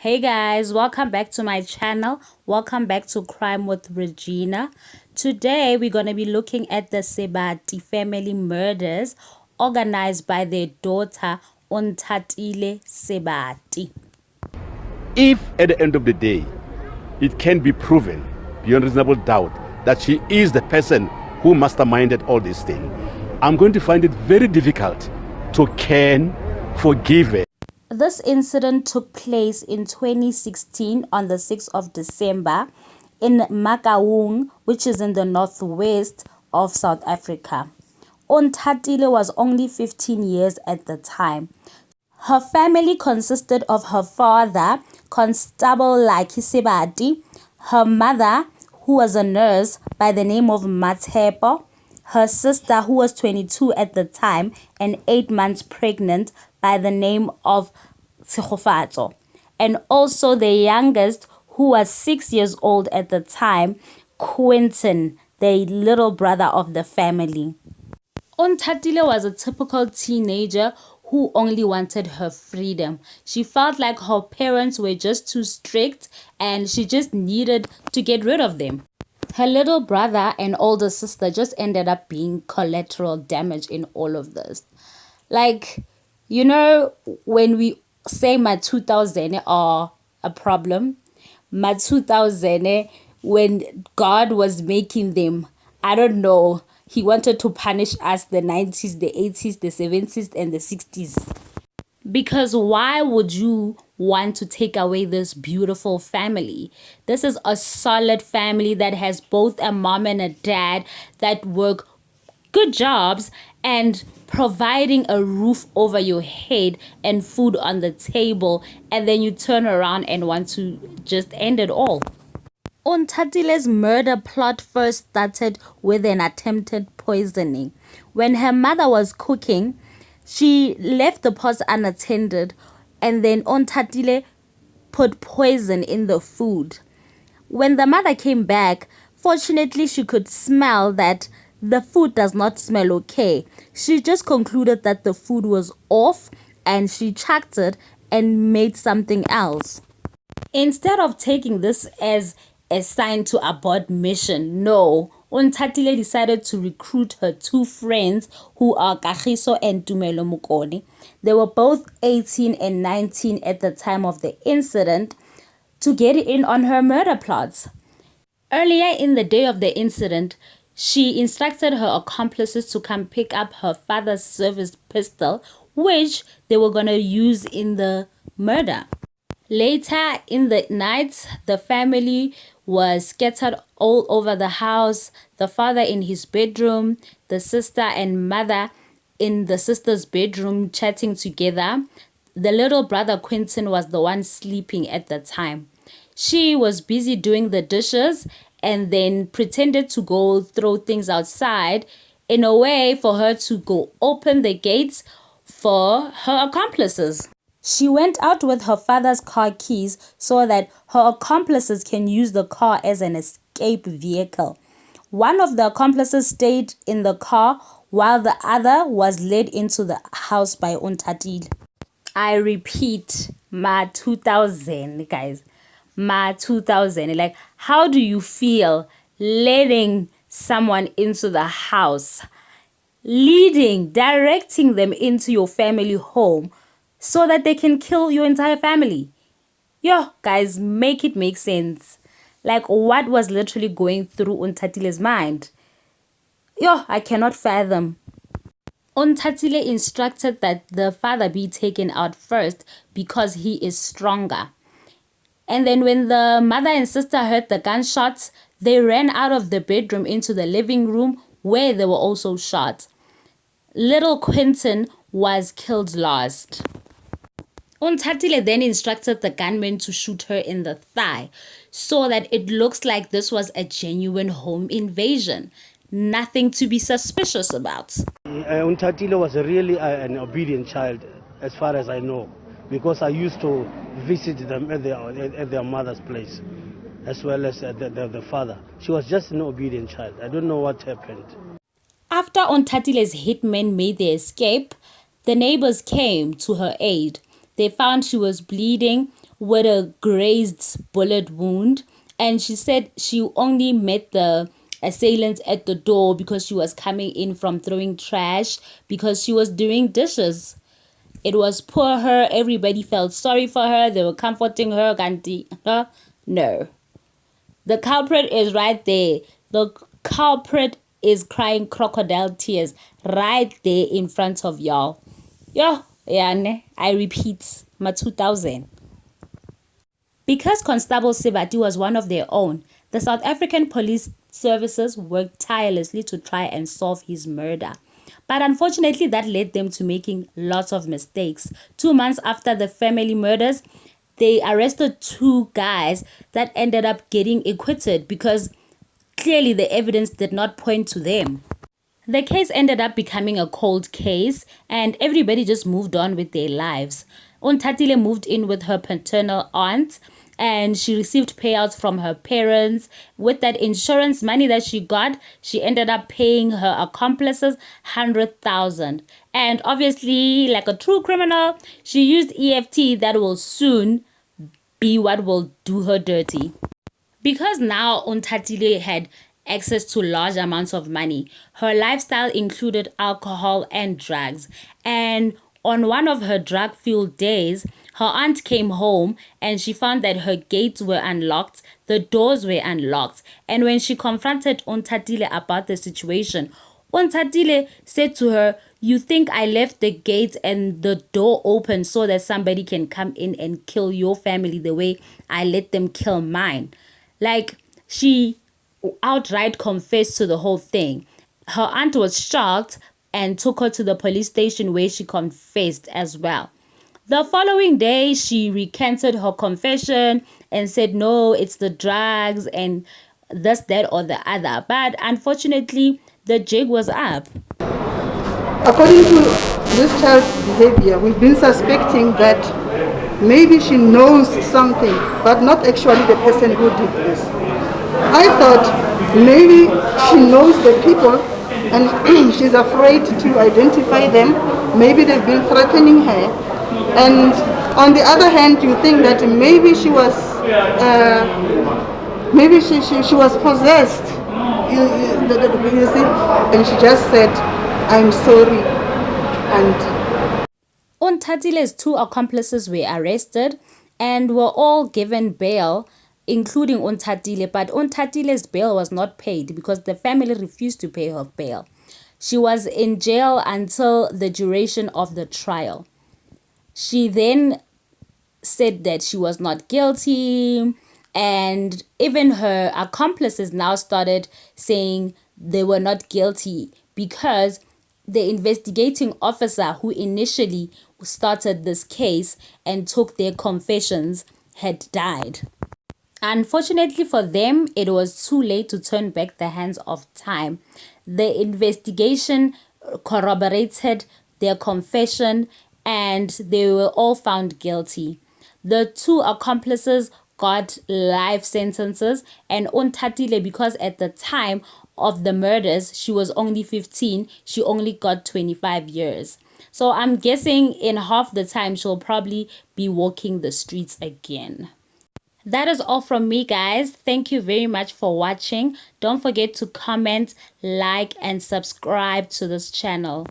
Hey guys, welcome back to my channel. Welcome back to Crime with Regina. Today we're going to be looking at the Sebati family murders organized by their daughter Onthatille Sebati. If at the end of the day it can be proven beyond reasonable doubt that she is the person who masterminded all these things, I'm going to find it very difficult to can forgive her. This incident took place in 2016 on the 6th of December in Makaung, which is in the northwest of South Africa. Onthatille was only 15 years at the time. Her family consisted of her father, Constable Sebati, her mother, who was a nurse by the name of Matepo, her sister, who was 22 at the time and 8 months pregnant, by the name of Tshegofatso, and also the youngest, who was 6 years old at the time, Quentin, the little brother of the family. Onthatille was a typical teenager who only wanted her freedom. She felt like her parents were just too strict and she just needed to get rid of them. Her little brother and older sister just ended up being collateral damage in all of this. Like, you know, when we say my 2000 are a problem, my 2000 when God was making them, I don't know, he wanted to punish us, the 90s, the 80s, the 70s, and the 60s. Because why would you want to take away this beautiful family? This is a solid family that has both a mom and a dad that work good jobs and providing a roof over your head and food on the table, and then you turn around and want to just end it all. Onthatille's murder plot first started with an attempted poisoning. When her mother was cooking, she left the pots unattended, and then Onthatille put poison in the food. When the mother came back, fortunately she could smell that the food does not smell okay. She just concluded that the food was off and she chucked it and made something else. Instead of taking this as a sign to abort mission, no, Onthatille decided to recruit her two friends, who are Kagiso and Tumelo Mukoni. They were both 18 and 19 at the time of the incident, to get in on her murder plots. Earlier in the day of the incident, she instructed her accomplices to come pick up her father's service pistol, which they were going to use in the murder. Later in the night, the family was scattered all over the house. The father in his bedroom, the sister and mother in the sister's bedroom chatting together. The little brother Quentin was the one sleeping at the time. She was busy doing the dishes and then pretended to go throw things outside in a way for her to go open the gates for her accomplices. She went out with her father's car keys so that her accomplices can use the car as an escape vehicle. One of the accomplices stayed in the car while the other was led into the house by Onthatille. I repeat, my 2000, guys. My 2000. Like, how do you feel letting someone into the house, directing them into your family home so that they can kill your entire family? Yo, guys, make it make sense. Like, what was literally going through Onthatille's mind? Yo, I cannot fathom. Onthatille instructed that the father be taken out first because he is stronger. And then when the mother and sister heard the gunshots, they ran out of the bedroom into the living room where they were also shot. Little Quentin was killed last. Onthatille then instructed the gunman to shoot her in the thigh so that it looks like this was a genuine home invasion. Nothing to be suspicious about. Onthatille was really an obedient child, as far as I know, because I used to visit them at their mother's place, as well as the father. She was just an obedient child. I don't know what happened. After Onthatille's hitmen made their escape, the neighbors came to her aid. They found she was bleeding with a grazed bullet wound. And she said she only met the assailants at the door because she was coming in from throwing trash because she was doing dishes. It was poor her. Everybody felt sorry for her. They were comforting her. No. The culprit is right there. The culprit is crying crocodile tears right there in front of y'all. Yo, yeah, I repeat, my 2000. Because Constable Sebati was one of their own, the South African police services worked tirelessly to try and solve his murder. But unfortunately, that led them to making lots of mistakes. 2 months after the family murders, they arrested two guys that ended up getting acquitted because clearly the evidence did not point to them. The case ended up becoming a cold case and everybody just moved on with their lives. Onthatille moved in with her paternal aunt and she received payouts from her parents. With that insurance money that she got, she ended up paying her accomplices 100,000. And obviously, like a true criminal, she used EFT that will soon be what will do her dirty. Because now Onthatille had access to large amounts of money, her lifestyle included alcohol and drugs. And on one of her drug-fueled days, her aunt came home and she found that her gates were unlocked, the doors were unlocked. And when she confronted Onthatille about the situation, Onthatille said to her, "You think I left the gate and the door open so that somebody can come in and kill your family the way I let them kill mine?" Like, she outright confessed to the whole thing. Her aunt was shocked and took her to the police station where she confessed as well. The following day, she recanted her confession and said, no, it's the drugs and this, that, or the other. But unfortunately, the jig was up. According to this child's behavior, we've been suspecting that maybe she knows something, but not actually the person who did this. I thought maybe she knows the people and she's afraid to identify them. Maybe they've been threatening her. And on the other hand, you think that maybe she was she was possessed. You see, and she just said, "I'm sorry." And Onthatille's two accomplices were arrested and were all given bail, including Onthatille, but Onthatille's bail was not paid because the family refused to pay her bail. She was in jail until the duration of the trial. She then said that she was not guilty, and even her accomplices now started saying they were not guilty because the investigating officer who initially started this case and took their confessions had died. Unfortunately for them, it was too late to turn back the hands of time. The investigation corroborated their confession and they were all found guilty. The two accomplices got life sentences, and Onthatille, because at the time of the murders she was only 15, she only got 25 years. So I'm guessing in half the time she'll probably be walking the streets again. That is all from me, guys. Thank you very much for watching. Don't forget to comment, like, and subscribe to this channel.